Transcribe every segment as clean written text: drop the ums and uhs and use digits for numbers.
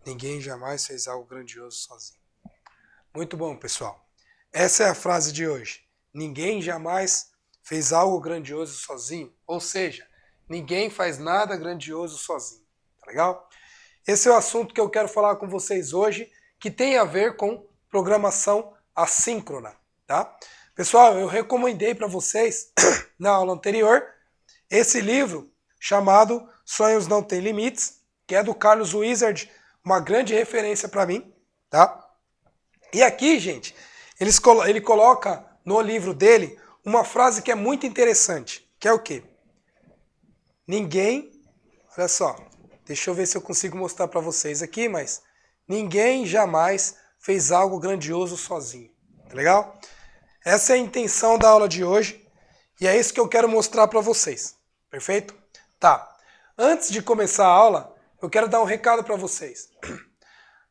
Ninguém jamais fez algo grandioso sozinho. Muito bom, pessoal. Essa é a frase de hoje. Ninguém jamais fez algo grandioso sozinho. Ou seja, ninguém faz nada grandioso sozinho. Tá legal? Esse é o assunto que eu quero falar com vocês hoje, que tem a ver com programação assíncrona, tá? Pessoal, eu recomendei para vocês na aula anterior esse livro chamado Sonhos Não Têm Limites, que é do Carlos Wizard, uma grande referência para mim, tá? E aqui, gente, ele coloca no livro dele uma frase que é muito interessante, que é o quê? Ninguém, olha só, deixa eu ver se eu consigo mostrar para vocês aqui, mas ninguém jamais fez algo grandioso sozinho, tá legal? Essa é a intenção da aula de hoje e é isso que eu quero mostrar para vocês, perfeito? Tá, antes de começar a aula, eu quero dar um recado para vocês.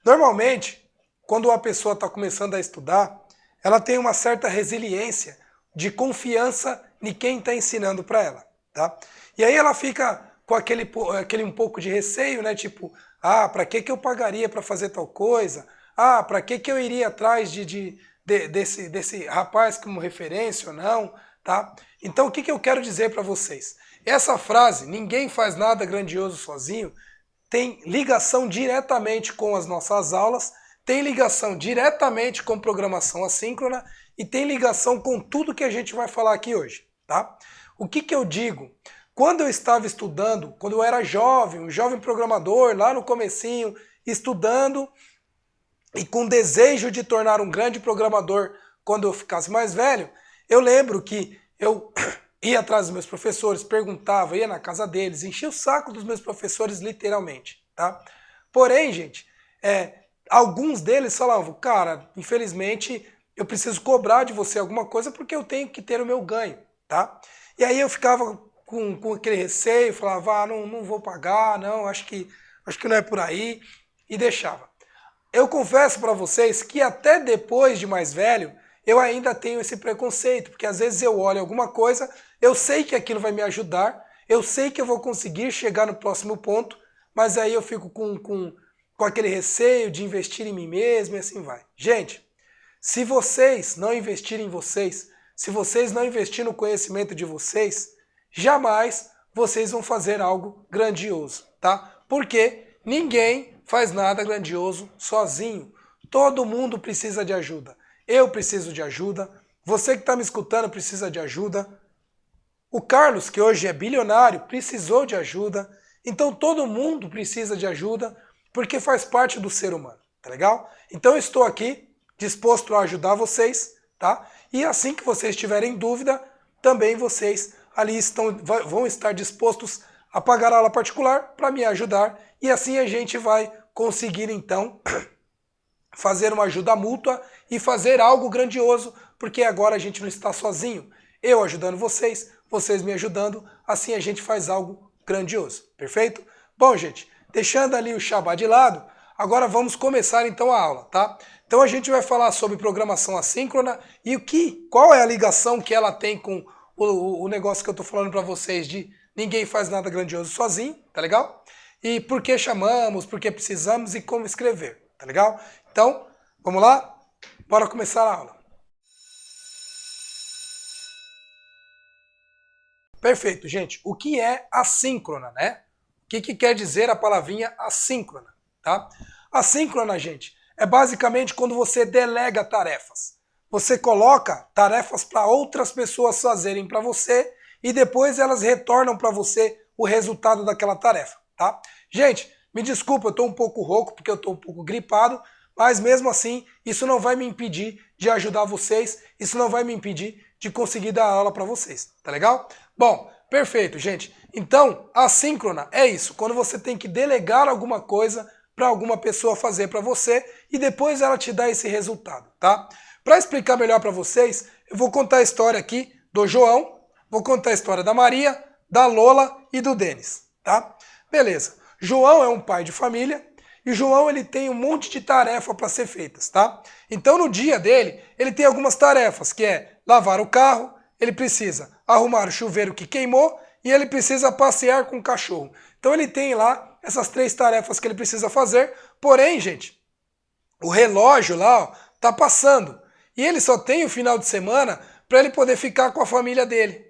Normalmente, quando uma pessoa está começando a estudar, ela tem uma certa resiliência de confiança em quem está ensinando para ela, tá? E aí ela fica com aquele um pouco de receio, né? Tipo, para que eu pagaria para fazer tal coisa? Para que eu iria atrás desse rapaz como referência ou não, tá? Então o que eu quero dizer para vocês? Essa frase, ninguém faz nada grandioso sozinho, tem ligação diretamente com as nossas aulas, tem ligação diretamente com programação assíncrona e tem ligação com tudo que a gente vai falar aqui hoje, tá? O que eu digo? Quando eu estava estudando, quando eu era jovem, um jovem programador, lá no comecinho, estudando e com desejo de tornar um grande programador quando eu ficasse mais velho, eu lembro que eu ia atrás dos meus professores, perguntava, ia na casa deles, enchia o saco dos meus professores literalmente, tá? Porém, gente, alguns deles falavam, cara, infelizmente eu preciso cobrar de você alguma coisa porque eu tenho que ter o meu ganho, tá? E aí eu ficava com aquele receio, falava, não vou pagar, não, acho que não é por aí, e deixava. Eu confesso para vocês que até depois de mais velho, eu ainda tenho esse preconceito, porque às vezes eu olho alguma coisa, eu sei que aquilo vai me ajudar, eu sei que eu vou conseguir chegar no próximo ponto, mas aí eu fico com aquele receio de investir em mim mesmo e assim vai. Gente, se vocês não investirem em vocês, se vocês não investirem no conhecimento de vocês, jamais vocês vão fazer algo grandioso, tá? Porque ninguém faz nada grandioso sozinho. Todo mundo precisa de ajuda. Eu preciso de ajuda. Você que está me escutando precisa de ajuda. O Carlos, que hoje é bilionário, precisou de ajuda. Então todo mundo precisa de ajuda porque faz parte do ser humano, tá legal? Então eu estou aqui disposto a ajudar vocês, tá? E assim que vocês tiverem dúvida, também vocês ali vão estar dispostos a pagar a aula particular para me ajudar e assim a gente vai conseguir então fazer uma ajuda mútua e fazer algo grandioso, porque agora a gente não está sozinho. Eu ajudando vocês, vocês me ajudando, assim a gente faz algo grandioso, perfeito? Bom, gente, deixando ali o Shabá de lado, agora vamos começar então a aula, tá? Então a gente vai falar sobre programação assíncrona e qual é a ligação que ela tem com o negócio que eu estou falando para vocês de ninguém faz nada grandioso sozinho, tá legal? E por que chamamos, por que precisamos e como escrever, tá legal? Então, vamos lá? Bora começar a aula. Perfeito, gente. O que é assíncrona, né? O que quer dizer a palavrinha assíncrona, tá? Assíncrona, gente, é basicamente quando você delega tarefas. Você coloca tarefas para outras pessoas fazerem para você e depois elas retornam para você o resultado daquela tarefa, tá? Gente, me desculpa, eu estou um pouco rouco porque eu estou um pouco gripado, mas mesmo assim, isso não vai me impedir de ajudar vocês, isso não vai me impedir de conseguir dar aula para vocês, tá legal? Bom, perfeito, gente. Então, a assíncrona é isso, quando você tem que delegar alguma coisa para alguma pessoa fazer para você e depois ela te dá esse resultado, tá? Para explicar melhor para vocês, eu vou contar a história aqui do João, vou contar a história da Maria, da Lola e do Denis, tá? Beleza. João é um pai de família e o João ele tem um monte de tarefa para ser feitas, tá? Então no dia dele, ele tem algumas tarefas, que é lavar o carro, ele precisa arrumar o chuveiro que queimou e ele precisa passear com o cachorro. Então ele tem lá essas 3 tarefas que ele precisa fazer, porém, gente, o relógio lá, ó, tá passando. E ele só tem o final de semana para ele poder ficar com a família dele.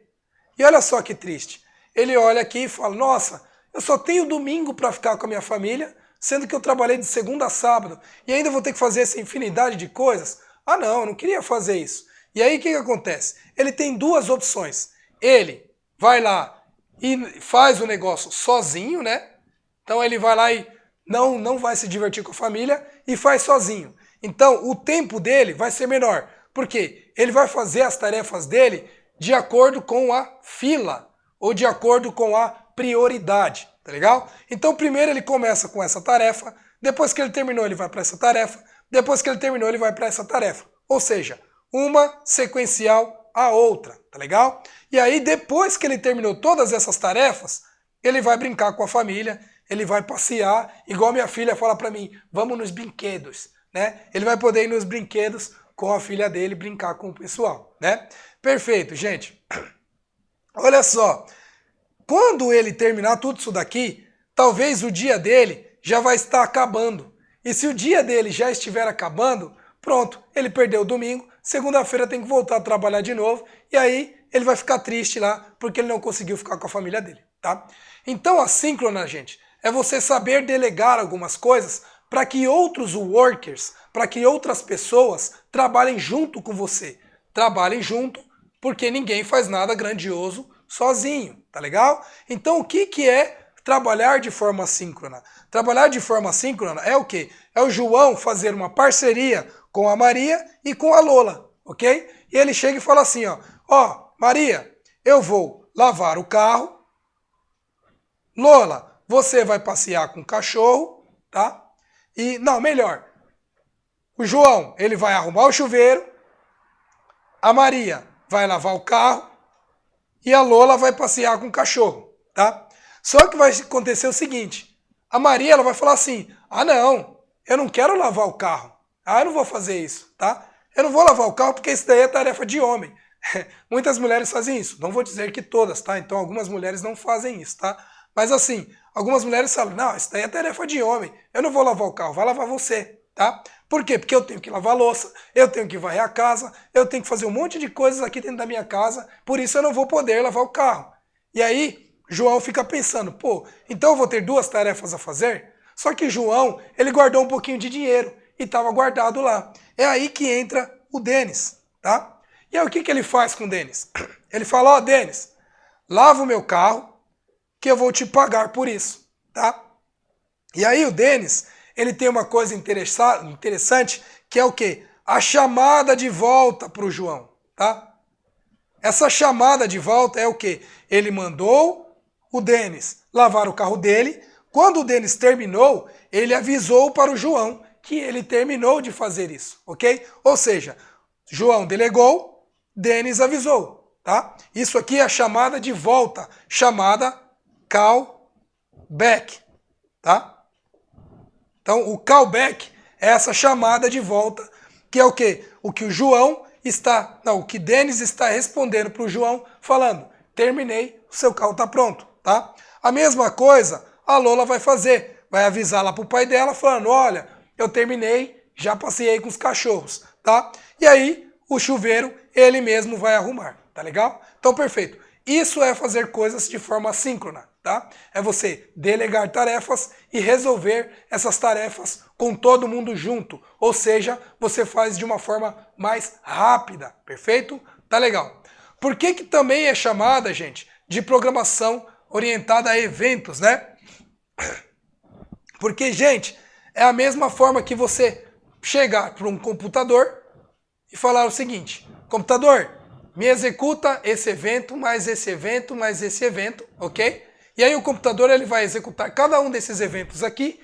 E olha só que triste. Ele olha aqui e fala, nossa, eu só tenho domingo para ficar com a minha família, sendo que eu trabalhei de segunda a sábado, e ainda vou ter que fazer essa infinidade de coisas? Ah não, eu não queria fazer isso. E aí o que acontece? Ele tem 2 opções. Ele vai lá e faz o negócio sozinho, né? Então ele vai lá e não vai se divertir com a família e faz sozinho. Então o tempo dele vai ser menor. Por quê? Ele vai fazer as tarefas dele de acordo com a fila ou de acordo com a prioridade, tá legal? Então primeiro ele começa com essa tarefa, depois que ele terminou ele vai para essa tarefa, depois que ele terminou ele vai para essa tarefa. Ou seja, uma sequencial a outra, tá legal? E aí depois que ele terminou todas essas tarefas, ele vai brincar com a família, ele vai passear, igual minha filha fala para mim, vamos nos brinquedos, né? Ele vai poder ir nos brinquedos com a filha dele, brincar com o pessoal, né? Perfeito, gente. Olha só, quando ele terminar tudo isso daqui, talvez o dia dele já vai estar acabando. E se o dia dele já estiver acabando, pronto, ele perdeu o domingo, segunda-feira tem que voltar a trabalhar de novo, e aí ele vai ficar triste lá, porque ele não conseguiu ficar com a família dele, tá? Então a síncrona, gente, é você saber delegar algumas coisas para que outros workers, para que outras pessoas trabalhem junto com você. Trabalhem junto, porque ninguém faz nada grandioso sozinho, tá legal? Então o que é trabalhar de forma síncrona? Trabalhar de forma síncrona é o quê? É o João fazer uma parceria com a Maria e com a Lola, ok? E ele chega e fala assim, ó, Maria, eu vou lavar o carro, Lola, você vai passear com o cachorro, tá? E, não, melhor, o João, ele vai arrumar o chuveiro, a Maria vai lavar o carro e a Lola vai passear com o cachorro, tá? Só que vai acontecer o seguinte, a Maria ela vai falar assim, ah não, eu não quero lavar o carro, eu não vou fazer isso, tá? Eu não vou lavar o carro porque isso daí é tarefa de homem. Muitas mulheres fazem isso, não vou dizer que todas, tá? Então algumas mulheres não fazem isso, tá? Mas assim, algumas mulheres falam, não, isso daí é tarefa de homem, eu não vou lavar o carro, vai lavar você, tá? Por quê? Porque eu tenho que lavar a louça, eu tenho que varrer a casa, eu tenho que fazer um monte de coisas aqui dentro da minha casa, por isso eu não vou poder lavar o carro. E aí, João fica pensando, pô, então eu vou ter 2 tarefas a fazer? Só que João, ele guardou um pouquinho de dinheiro e estava guardado lá. É aí que entra o Denis, tá? E aí o que ele faz com o Denis? Ele fala, ó, Denis, lava o meu carro que eu vou te pagar por isso, tá? E aí o Denis, ele tem uma coisa interessante, que é o quê? A chamada de volta para o João, tá? Essa chamada de volta é o quê? Ele mandou o Denis lavar o carro dele. Quando o Denis terminou, ele avisou para o João que ele terminou de fazer isso, ok? Ou seja, João delegou, Denis avisou, tá? Isso aqui é a chamada de volta, chamada callback, tá? Então, o callback é essa chamada de volta, que é o quê? O que o João está, não, o que Denis está respondendo para o João, falando, terminei, o seu carro está pronto, tá? A mesma coisa a Lola vai fazer, vai avisar lá para o pai dela, falando, olha, eu terminei, já passeei com os cachorros, tá? E aí, o chuveiro, ele mesmo vai arrumar, tá legal? Então, perfeito. Isso é fazer coisas de forma síncrona, tá? É você delegar tarefas e resolver essas tarefas com todo mundo junto. Ou seja, você faz de uma forma mais rápida, perfeito? Tá legal. Por que também é chamada, gente, de programação orientada a eventos, né? Porque, gente, é a mesma forma que você chegar para um computador e falar o seguinte, computador, me executa esse evento, mais esse evento, mais esse evento, ok? E aí o computador ele vai executar cada um desses eventos aqui,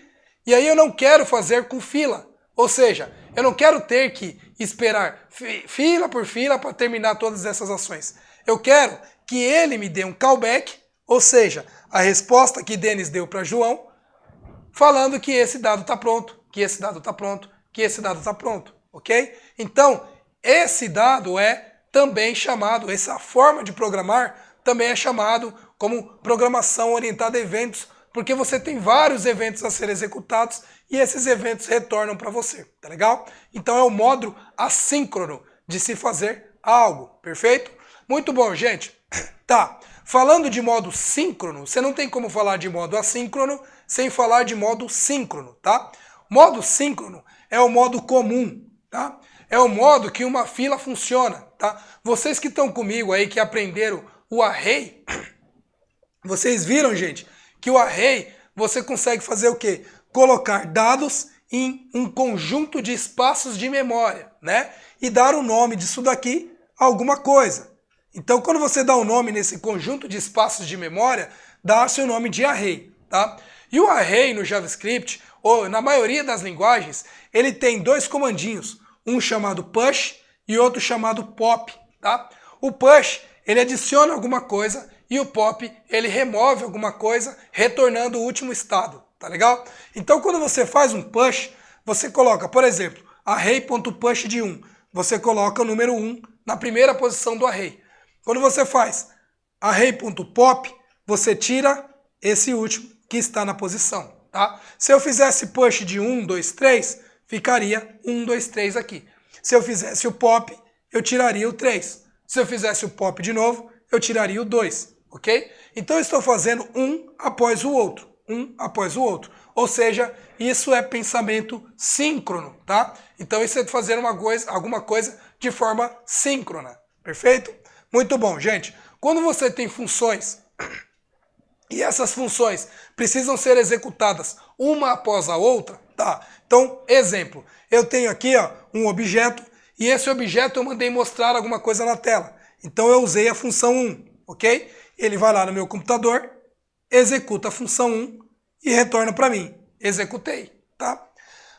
e aí eu não quero fazer com fila, ou seja, eu não quero ter que esperar fila por fila para terminar todas essas ações. Eu quero que ele me dê um callback, ou seja, a resposta que Denis deu para João, falando que esse dado está pronto, que esse dado está pronto, que esse dado está pronto, ok? Então, esse dado é também chamado, essa forma de programar também é chamado como programação orientada a eventos, Porque você tem vários eventos a serem executados e esses eventos retornam para você, tá legal? Então é o modo assíncrono de se fazer algo, perfeito? Muito bom, gente. Tá, falando de modo síncrono, você não tem como falar de modo assíncrono sem falar de modo síncrono, tá? Modo síncrono é o modo comum, tá? É o modo que uma fila funciona, tá? Vocês que estão comigo aí, que aprenderam o array, vocês viram, gente, que o array você consegue fazer o quê? Colocar dados em um conjunto de espaços de memória, né? E dar o nome disso daqui a alguma coisa. Então, quando você dá o nome nesse conjunto de espaços de memória, dá-se o nome de array, tá? E o array no JavaScript, ou na maioria das linguagens, ele tem dois comandinhos, um chamado push e outro chamado pop, tá? O push, ele adiciona alguma coisa e o pop, ele remove alguma coisa, retornando o último estado, tá legal? Então, quando você faz um push, você coloca, por exemplo, array.push de 1, você coloca o número 1 na primeira posição do array. Quando você faz array.pop, você tira esse último que está na posição, tá? Se eu fizesse push de 1, 2, 3, ficaria 1, 2, 3 aqui. Se eu fizesse o pop, eu tiraria o 3. Se eu fizesse o pop de novo, eu tiraria o 2, ok? Então eu estou fazendo um após o outro, um após o outro. Ou seja, isso é pensamento síncrono, tá? Então isso é fazer alguma coisa de forma síncrona, perfeito? Muito bom, gente. Quando você tem funções e essas funções precisam ser executadas uma após a outra, tá? Então, exemplo, eu tenho aqui ó, um objeto e esse objeto eu mandei mostrar alguma coisa na tela. Então eu usei a função 1, ok? Ele vai lá no meu computador, executa a função 1 e retorna para mim. Executei, tá?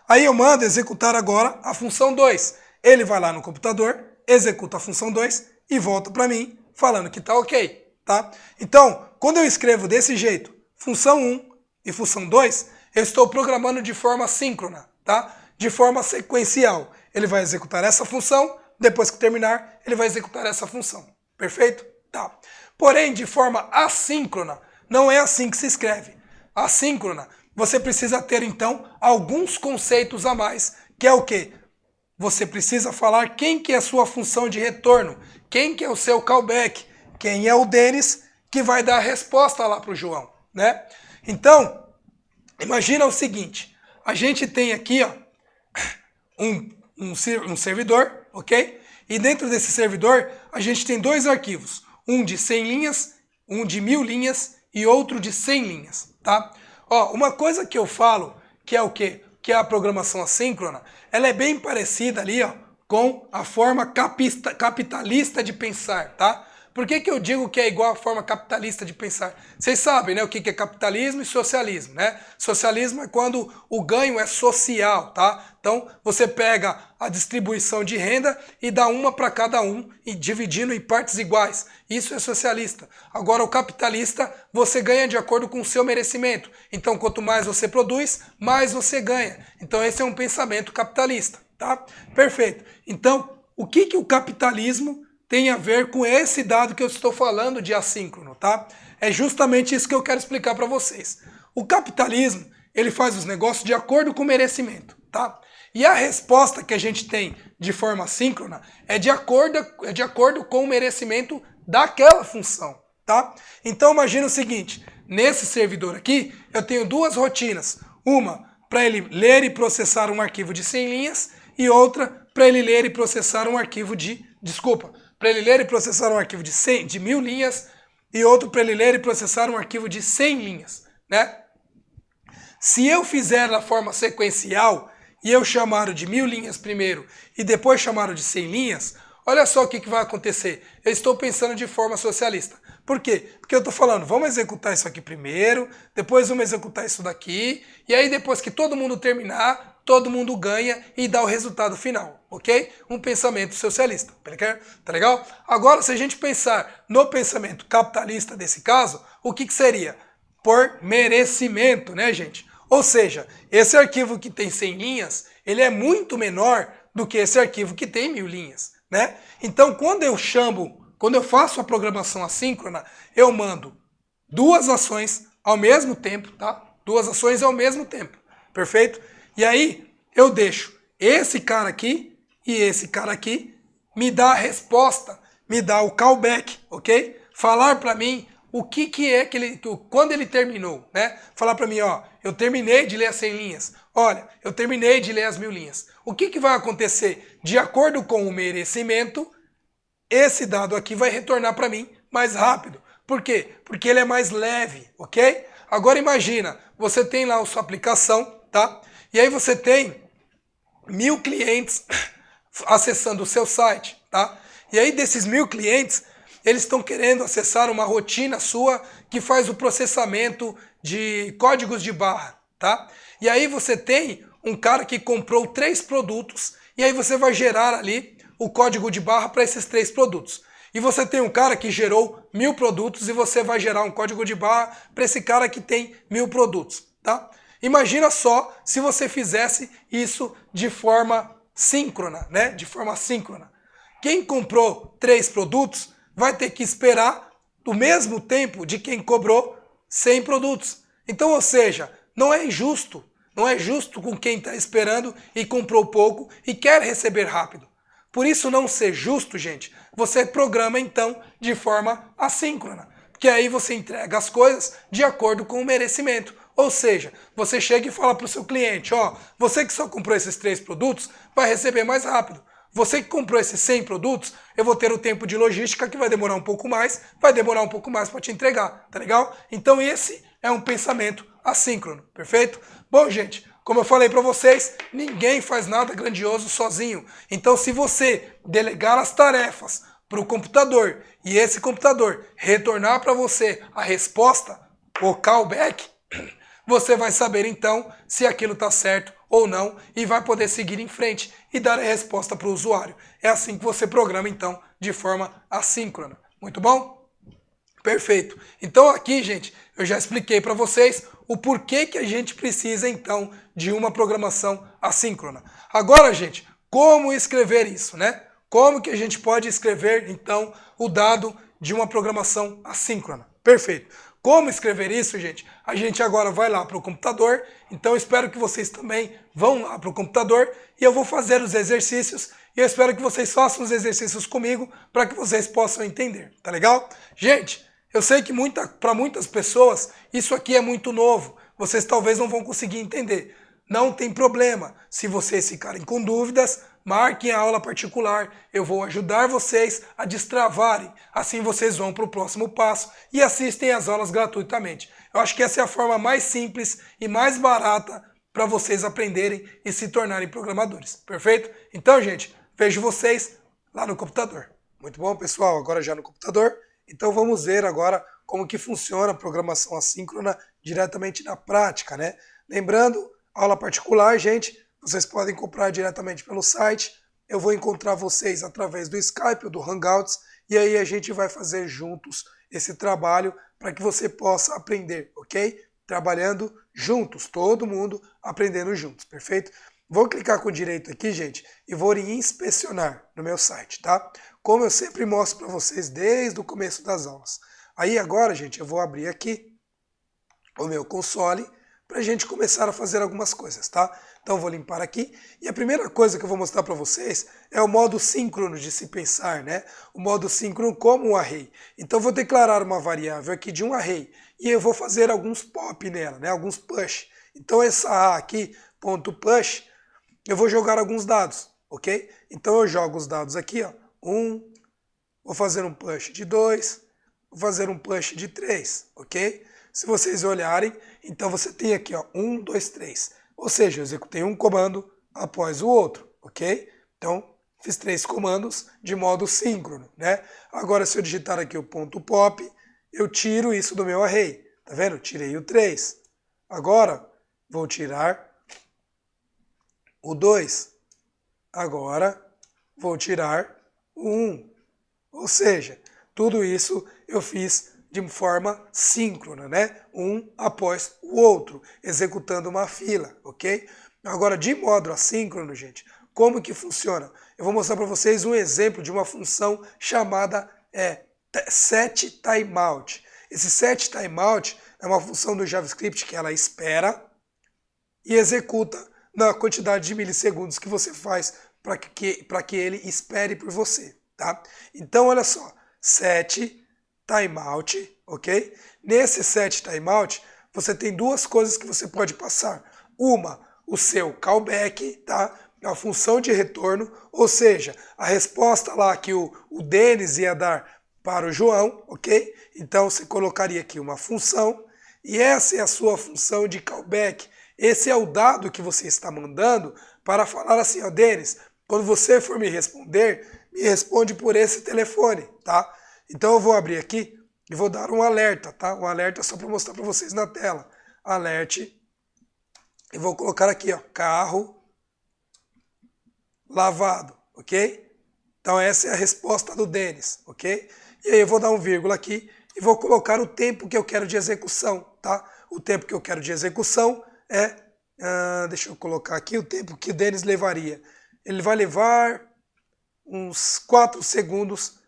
Aí eu mando executar agora a função 2. Ele vai lá no computador, executa a função 2 e volta para mim falando que tá ok, tá? Então, quando eu escrevo desse jeito, função 1 e função 2, eu estou programando de forma síncrona, tá? De forma sequencial. Ele vai executar essa função, depois que terminar, ele vai executar essa função. Perfeito? Tá. Porém, de forma assíncrona, não é assim que se escreve. Assíncrona, você precisa ter, então, alguns conceitos a mais, que é o quê? Você precisa falar quem que é a sua função de retorno, quem que é o seu callback, quem é o Denis que vai dar a resposta lá para o João, né? Então, imagina o seguinte, a gente tem aqui ó, um servidor, ok? E dentro desse servidor, a gente tem dois arquivos, um de 100 linhas, um de 1000 linhas e outro de 100 linhas, tá? Ó, uma coisa que eu falo, que é o quê? Que é a programação assíncrona, ela é bem parecida ali ó, com a forma capitalista de pensar, tá? Por que que eu digo que é igual à forma capitalista de pensar? Vocês sabem, né, o que é capitalismo e socialismo, né? Socialismo é quando o ganho é social, tá? Então, você pega a distribuição de renda e dá uma para cada um, e dividindo em partes iguais. Isso é socialista. Agora, o capitalista, você ganha de acordo com o seu merecimento. Então, quanto mais você produz, mais você ganha. Então, esse é um pensamento capitalista, tá? Perfeito. Então, o que que o capitalismo tem a ver com esse dado que eu estou falando de assíncrono, tá? É justamente isso que eu quero explicar para vocês. O capitalismo, ele faz os negócios de acordo com o merecimento, tá? E a resposta que a gente tem de forma assíncrona é de acordo com o merecimento daquela função, tá? Então imagina o seguinte, nesse servidor aqui, eu tenho duas rotinas. Uma para ele ler e processar um arquivo de 100 linhas e outra para ele ler e processar um arquivo de... para ele ler e processar um arquivo de 1000 linhas e outro para ele ler e processar um arquivo de 100 linhas, né? Se eu fizer da forma sequencial e eu chamar o de 1000 linhas primeiro e depois chamar o de 100 linhas, olha só o que vai acontecer. Eu estou pensando de forma socialista. Por quê? Porque eu estou falando, vamos executar isso aqui primeiro, depois vamos executar isso daqui, e aí depois que todo mundo terminar, todo mundo ganha e dá o resultado final, ok? Um pensamento socialista, tá legal? Agora, se a gente pensar no pensamento capitalista desse caso, o que seria? Por merecimento, né, gente? Ou seja, esse arquivo que tem 100 linhas, ele é muito menor do que esse arquivo que tem 1000 linhas, né? Então, quando eu faço a programação assíncrona, eu mando duas ações ao mesmo tempo, tá? Duas ações ao mesmo tempo, perfeito? E aí eu deixo esse cara aqui e esse cara aqui me dá a resposta, me dá o callback, ok? Falar para mim o que é que ele, quando ele terminou, né? Falar para mim, ó, eu terminei de ler as 100 linhas, olha, eu terminei de ler as 1000 linhas. O que vai acontecer? De acordo com o merecimento, esse dado aqui vai retornar para mim mais rápido. Por quê? Porque ele é mais leve, ok? Agora imagina, você tem lá a sua aplicação, tá? E aí você tem 1000 clientes acessando o seu site, tá? E aí desses 1000 clientes, eles estão querendo acessar uma rotina sua que faz o processamento de códigos de barra, tá? E aí você tem um cara que comprou 3 produtos e aí você vai gerar ali o código de barra para esses 3 produtos. E você tem um cara que gerou 1000 produtos e você vai gerar um código de barra para esse cara que tem 1000 produtos, tá? Imagina só se você fizesse isso de forma síncrona, né? De forma síncrona. Quem comprou 3 produtos vai ter que esperar o mesmo tempo de quem cobrou 100 produtos. Então, ou seja, não é injusto. Não é justo com quem está esperando e comprou pouco e quer receber rápido. Por isso não ser justo, gente, você programa então de forma assíncrona. Porque aí você entrega as coisas de acordo com o merecimento. Ou seja, você chega e fala para o seu cliente, ó, você que só comprou esses 3 produtos vai receber mais rápido. Você que comprou esses 100 produtos, eu vou ter o tempo de logística que vai demorar um pouco mais, para te entregar, tá legal? Então esse é um pensamento assíncrono, perfeito? Bom, gente, como eu falei para vocês, ninguém faz nada grandioso sozinho. Então se você delegar as tarefas para o computador e esse computador retornar para você a resposta, o callback, você vai saber então se aquilo está certo ou não e vai poder seguir em frente e dar a resposta para o usuário. É assim que você programa então de forma assíncrona. Muito bom? Perfeito. Então aqui, gente, eu já expliquei para vocês o porquê que a gente precisa então de uma programação assíncrona. Agora, gente, como escrever isso, né? Como que a gente pode escrever então o dado de uma programação assíncrona? Perfeito. Como escrever isso, gente? A gente agora vai lá para o computador, então eu espero que vocês também vão lá para o computador e eu vou fazer os exercícios e eu espero que vocês façam os exercícios comigo para que vocês possam entender, tá legal? Gente, eu sei que para muitas pessoas isso aqui é muito novo, vocês talvez não vão conseguir entender. Não tem problema, se vocês ficarem com dúvidas, marquem a aula particular, eu vou ajudar vocês a destravarem, assim vocês vão para o próximo passo e assistem às aulas gratuitamente. Eu acho que essa é a forma mais simples e mais barata para vocês aprenderem e se tornarem programadores, perfeito? Então, gente, vejo vocês lá no computador. Muito bom, pessoal, agora já no computador, então vamos ver agora como que funciona a programação assíncrona diretamente na prática, né? Lembrando, aula particular, gente, vocês podem comprar diretamente pelo site. Eu vou encontrar vocês através do Skype ou do Hangouts e aí a gente vai fazer juntos esse trabalho para que você possa aprender, ok? Trabalhando juntos, todo mundo aprendendo juntos, perfeito? Vou clicar com o direito aqui, gente, e vou em inspecionar no meu site, tá? Como eu sempre mostro para vocês desde o começo das aulas. Aí agora, gente, eu vou abrir aqui o meu console para a gente começar a fazer algumas coisas, tá? Então vou limpar aqui e a primeira coisa que eu vou mostrar para vocês é o modo síncrono de se pensar, né? O modo síncrono como um array. Então vou declarar uma variável aqui de um array e eu vou fazer alguns pop nela, né? Alguns push. Então essa A aqui, ponto push, eu vou jogar alguns dados, ok? Então eu jogo os dados aqui, ó, 1, vou fazer um push de 2, vou fazer um push de 3, ok? Se vocês olharem, então você tem aqui, ó, 1, 2, 3. Ou seja, eu executei um comando após o outro, ok? Então, fiz 3 comandos de modo síncrono, né? Agora, se eu digitar aqui o ponto pop, eu tiro isso do meu array. Tá vendo? Tirei o 3. Agora, vou tirar o 2. Agora, vou tirar o 1. Ou seja, tudo isso eu fiz de forma síncrona, né? Um após o outro, executando uma fila, ok? Agora, de modo assíncrono, gente, como que funciona? Eu vou mostrar para vocês um exemplo de uma função chamada setTimeout. Esse setTimeout é uma função do JavaScript que ela espera e executa na quantidade de milissegundos que você faz para que ele espere por você, tá? Então, olha só, set timeout, ok? Nesse set timeout, você tem duas coisas que você pode passar. Uma, o seu callback, tá? A função de retorno, ou seja, a resposta lá que o Denis ia dar para o João, ok? Então, você colocaria aqui uma função, e essa é a sua função de callback. Esse é o dado que você está mandando para falar assim, ó, Denis, quando você for me responder, me responde por esse telefone, tá? Então eu vou abrir aqui e vou dar um alerta, tá? Um alerta só para mostrar para vocês na tela. Alerte. E vou colocar aqui, ó, carro lavado, ok? Então essa é a resposta do Denis, ok? E aí eu vou dar um vírgula aqui e vou colocar o tempo que eu quero de execução, tá? O tempo que eu quero de execução é, deixa eu colocar aqui o tempo que o Denis levaria. Ele vai levar uns 4 segundos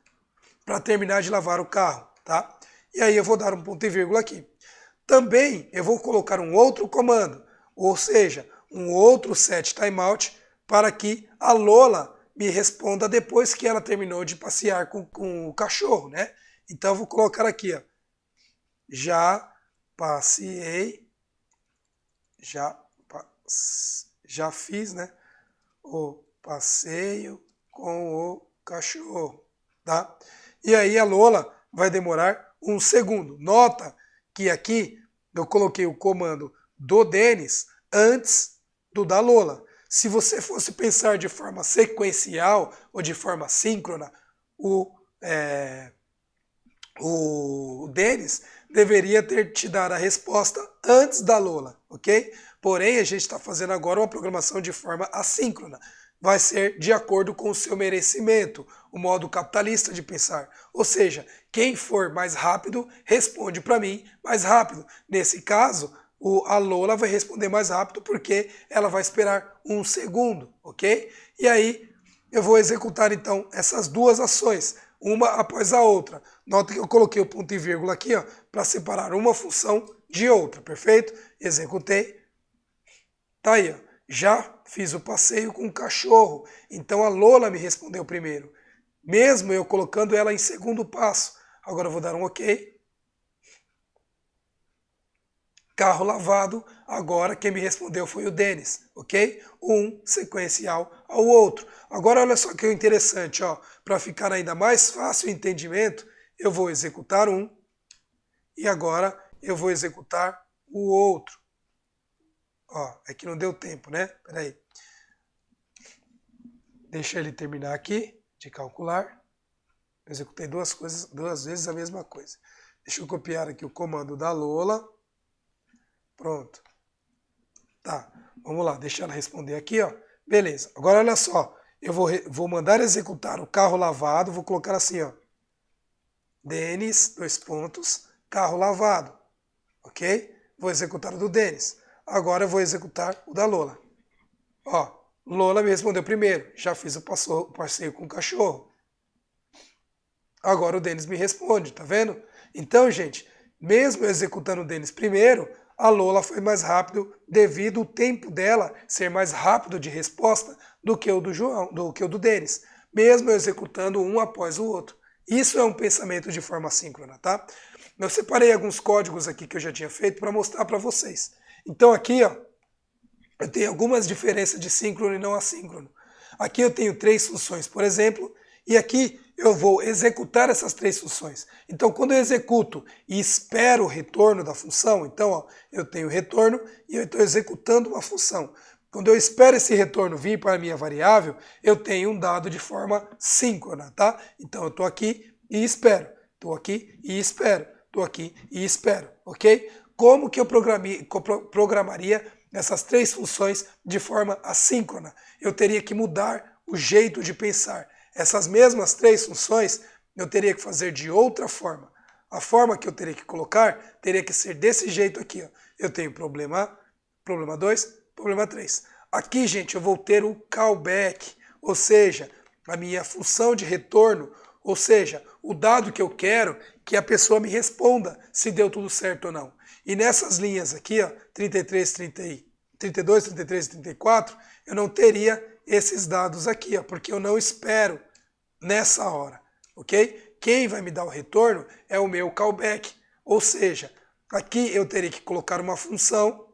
para terminar de lavar o carro, tá? E aí eu vou dar um ponto e vírgula aqui. Também eu vou colocar um outro comando, ou seja, um outro set timeout para que a Lola me responda depois que ela terminou de passear com o cachorro, né? Então eu vou colocar aqui, ó, já passei, já fiz, né, o passeio com o cachorro, tá? E aí a Lola vai demorar um segundo. Nota que aqui eu coloquei o comando do Denis antes do da Lola. Se você fosse pensar de forma sequencial ou de forma síncrona, o Denis deveria ter te dado a resposta antes da Lola, ok? Porém, a gente está fazendo agora uma programação de forma assíncrona. Vai ser de acordo com o seu merecimento, o modo capitalista de pensar. Ou seja, quem for mais rápido, responde para mim mais rápido. Nesse caso, a Lola vai responder mais rápido porque ela vai esperar um segundo, ok? E aí, eu vou executar então essas duas ações, uma após a outra. Nota que eu coloquei o ponto e vírgula aqui, ó, para separar uma função de outra, perfeito? Executei. Tá aí, ó. Já fiz o passeio com o cachorro. Então a Lola me respondeu primeiro, mesmo eu colocando ela em segundo passo. Agora eu vou dar um OK. Carro lavado, agora quem me respondeu foi o Denis, ok? Um sequencial ao outro. Agora olha só que interessante, ó, para ficar ainda mais fácil o entendimento, eu vou executar um e agora eu vou executar o outro. Ó, é que não deu tempo, né? Peraí. Deixa ele terminar aqui de calcular. Eu executei duas vezes a mesma coisa. Deixa eu copiar aqui o comando da Lola. Pronto. Tá, vamos lá, deixa ela responder aqui, ó. Beleza, agora olha só. Eu vou mandar executar o carro lavado, vou colocar assim, ó. Denis, dois pontos, carro lavado. Ok? Vou executar o do Denis. Agora eu vou executar o da Lola. Ó, Lola me respondeu primeiro. Já fiz o passeio com o cachorro. Agora o Denis me responde, tá vendo? Então, gente, mesmo eu executando o Denis primeiro, a Lola foi mais rápido devido ao tempo dela ser mais rápido de resposta do que o do João, do que o do Denis, mesmo eu executando um após o outro. Isso é um pensamento de forma síncrona, tá? Eu separei alguns códigos aqui que eu já tinha feito para mostrar para vocês. Então aqui, ó, eu tenho algumas diferenças de síncrono e não assíncrono. Aqui eu tenho 3 funções, por exemplo, e aqui eu vou executar essas 3 funções. Então, quando eu executo e espero o retorno da função, então ó, eu tenho retorno e eu estou executando uma função. Quando eu espero esse retorno vir para a minha variável, eu tenho um dado de forma síncrona, tá? Então eu estou aqui e espero, estou aqui e espero, estou aqui e espero, ok? Como que eu programaria essas 3 funções de forma assíncrona? Eu teria que mudar o jeito de pensar. Essas mesmas 3 funções eu teria que fazer de outra forma. A forma que eu teria que colocar teria que ser desse jeito aqui. Ó. Eu tenho problema 2, problema 3. Aqui, gente, eu vou ter o callback, ou seja, a minha função de retorno, Ou seja, o dado que eu quero que a pessoa me responda se deu tudo certo ou não. E nessas linhas aqui, ó, 33, 32, 33 e 34, eu não teria esses dados aqui, ó, porque eu não espero nessa hora, ok? Quem vai me dar o retorno é o meu callback. Ou seja, aqui eu teria que colocar uma função,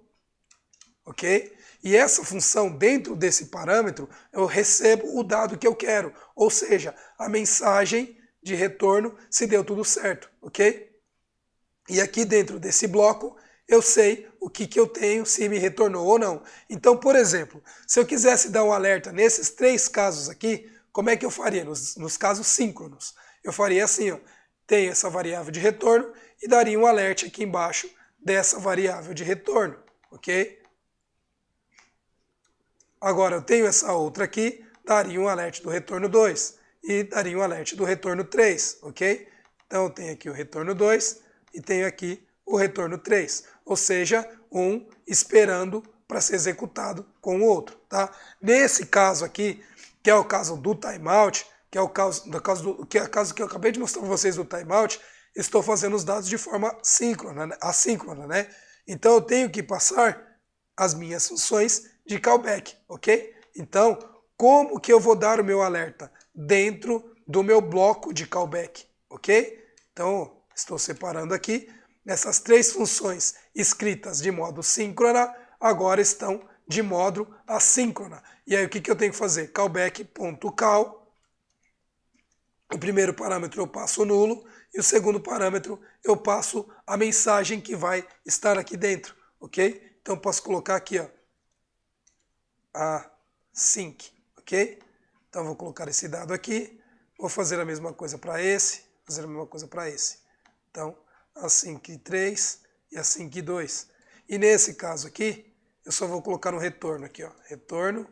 ok? E essa função, dentro desse parâmetro, eu recebo o dado que eu quero, ou seja, a mensagem de retorno se deu tudo certo, ok? E aqui dentro desse bloco, eu sei o que eu tenho, se me retornou ou não. Então, por exemplo, se eu quisesse dar um alerta nesses 3 casos aqui, como é que eu faria? Nos casos síncronos. Eu faria assim, ó, tenho essa variável de retorno e daria um alerta aqui embaixo dessa variável de retorno, ok? Agora eu tenho essa outra aqui, daria um alerta do retorno 2 e daria um alerta do retorno 3, ok? Então eu tenho aqui o retorno 2 e tenho aqui o retorno 3, ou seja, um esperando para ser executado com o outro, tá? Nesse caso aqui, que é o caso do timeout, que é o caso que eu acabei de mostrar para vocês do timeout, estou fazendo os dados de forma assíncrona, né? Então eu tenho que passar as minhas funções de callback, ok? Então, como que eu vou dar o meu alerta? Dentro do meu bloco de callback, ok? Então, estou separando aqui. Essas 3 funções escritas de modo síncrona, agora estão de modo assíncrona. E aí o que eu tenho que fazer? Callback.call. O primeiro parâmetro eu passo o nulo e o segundo parâmetro eu passo a mensagem que vai estar aqui dentro, ok? Então posso colocar aqui, ó, async, ok? Então vou colocar esse dado aqui, vou fazer a mesma coisa para esse, fazer a mesma coisa para esse. Então, async 3 e async 2. E nesse caso aqui, eu só vou colocar no retorno aqui, ó, retorno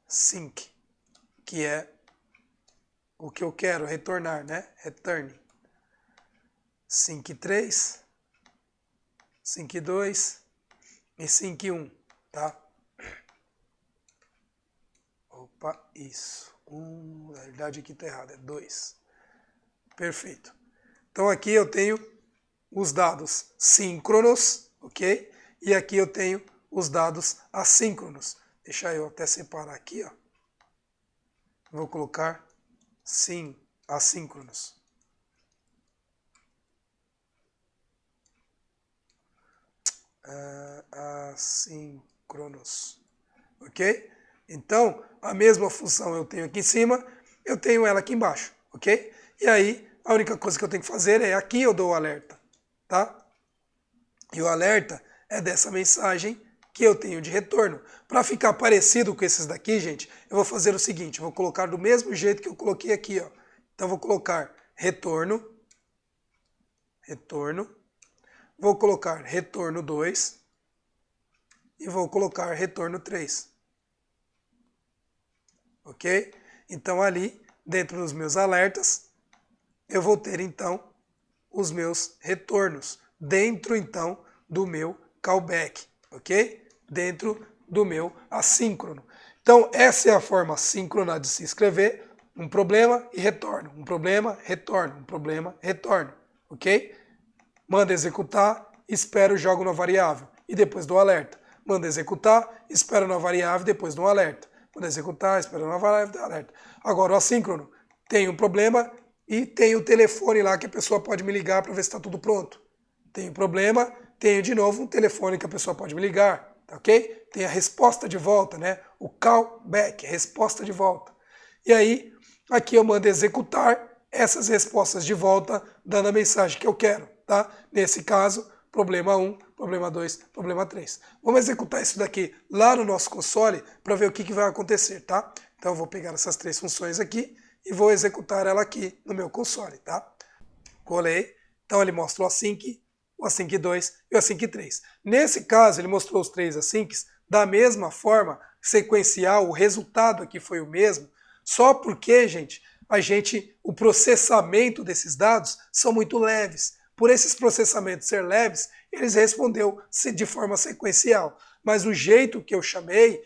sync, que é o que eu quero retornar, né? Return. Sync 3, sync 2 e sync 1, tá? Opa, isso. Na verdade aqui está errado, é 2. Perfeito. Então aqui eu tenho os dados síncronos, ok? E aqui eu tenho os dados assíncronos. Deixa eu até separar aqui, ó. Vou colocar sim, assíncronos. Assíncronos, ok? Então, a mesma função eu tenho aqui em cima, eu tenho ela aqui embaixo, ok? E aí, a única coisa que eu tenho que fazer é aqui eu dou o alerta, tá? E o alerta é dessa mensagem que eu tenho de retorno. Para ficar parecido com esses daqui, gente, eu vou fazer o seguinte, eu vou colocar do mesmo jeito que eu coloquei aqui, ó. Então, eu vou colocar retorno, vou colocar retorno 2 e vou colocar retorno 3. Ok? Então ali, dentro dos meus alertas, eu vou ter então os meus retornos, dentro então do meu callback, ok? Dentro do meu assíncrono. Então essa é a forma síncrona de se escrever, um problema e retorno, um problema, retorno, um problema, retorno, ok? Manda executar, espero, jogo na variável e depois dou alerta. Manda executar, espero na variável e depois dou alerta. Manda executar, espero na variável e dou alerta. Agora o assíncrono, tem um problema e tem o telefone lá que a pessoa pode me ligar para ver se está tudo pronto. Tem um problema, tenho de novo um telefone que a pessoa pode me ligar, tá ok? Tem a resposta de volta, né? O callback, a resposta de volta. E aí, aqui eu mando executar essas respostas de volta, dando a mensagem que eu quero, tá? Nesse caso, problema 1, problema 2, problema 3. Vamos executar isso daqui lá no nosso console para ver o que vai acontecer, tá? Então eu vou pegar essas 3 funções aqui e vou executar ela aqui no meu console, tá? Colei. Então ele mostra o async 2 e o async 3. Nesse caso, ele mostrou os 3 asyncs da mesma forma, sequencial, o resultado aqui foi o mesmo, só porque, gente, o processamento desses dados são muito leves. Por esses processamentos ser leves, eles respondeu de forma sequencial. Mas o jeito que eu chamei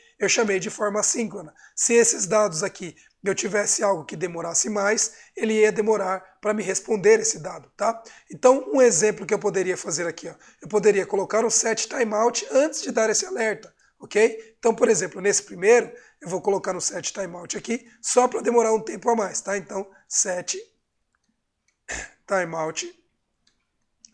de forma assíncrona. Se esses dados aqui eu tivesse algo que demorasse mais, ele ia demorar para me responder esse dado, tá? Então, um exemplo que eu poderia fazer aqui, ó, eu poderia colocar um set timeout antes de dar esse alerta, ok? Então, por exemplo, nesse primeiro, eu vou colocar no set timeout aqui, só para demorar um tempo a mais, tá? Então, set timeout,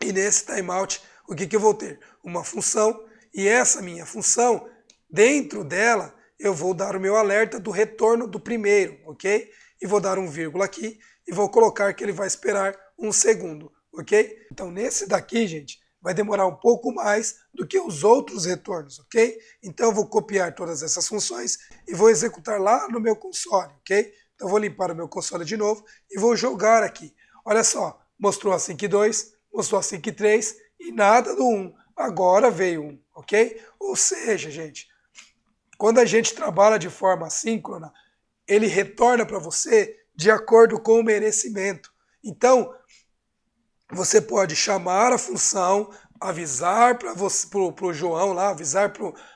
e nesse timeout, o que eu vou ter? Uma função, e essa minha função, dentro dela, eu vou dar o meu alerta do retorno do primeiro, ok? E vou dar um vírgula aqui e vou colocar que ele vai esperar um segundo, ok? Então nesse daqui, gente, vai demorar um pouco mais do que os outros retornos, ok? Então eu vou copiar todas essas funções e vou executar lá no meu console, ok? Então eu vou limpar o meu console de novo e vou jogar aqui. Olha só, mostrou a sync 2, mostrou a sync 3 e nada do 1. Agora veio 1, ok? Ou seja, gente, quando a gente trabalha de forma assíncrona, ele retorna para você de acordo com o merecimento. Então, você pode chamar a função, avisar para o João lá, avisar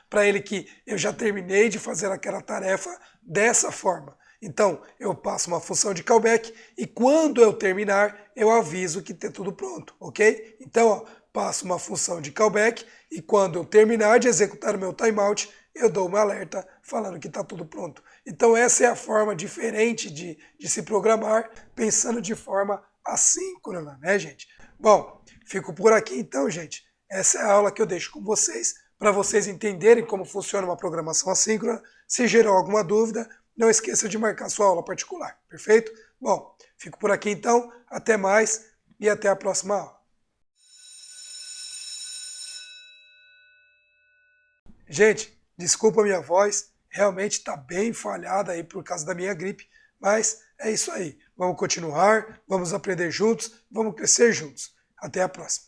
para ele que eu já terminei de fazer aquela tarefa dessa forma. Então, eu passo uma função de callback e quando eu terminar, eu aviso que está tudo pronto, ok? Então, ó, passo uma função de callback e quando eu terminar de executar o meu timeout, eu dou uma alerta falando que está tudo pronto. Então essa é a forma diferente de se programar, pensando de forma assíncrona, né, gente? Bom, fico por aqui então, gente. Essa é a aula que eu deixo com vocês, para vocês entenderem como funciona uma programação assíncrona. Se gerou alguma dúvida, não esqueça de marcar sua aula particular, perfeito? Bom, fico por aqui então, até mais e até a próxima aula. Gente, desculpa a minha voz, realmente está bem falhada aí por causa da minha gripe, mas é isso aí. Vamos continuar, vamos aprender juntos, vamos crescer juntos. Até a próxima.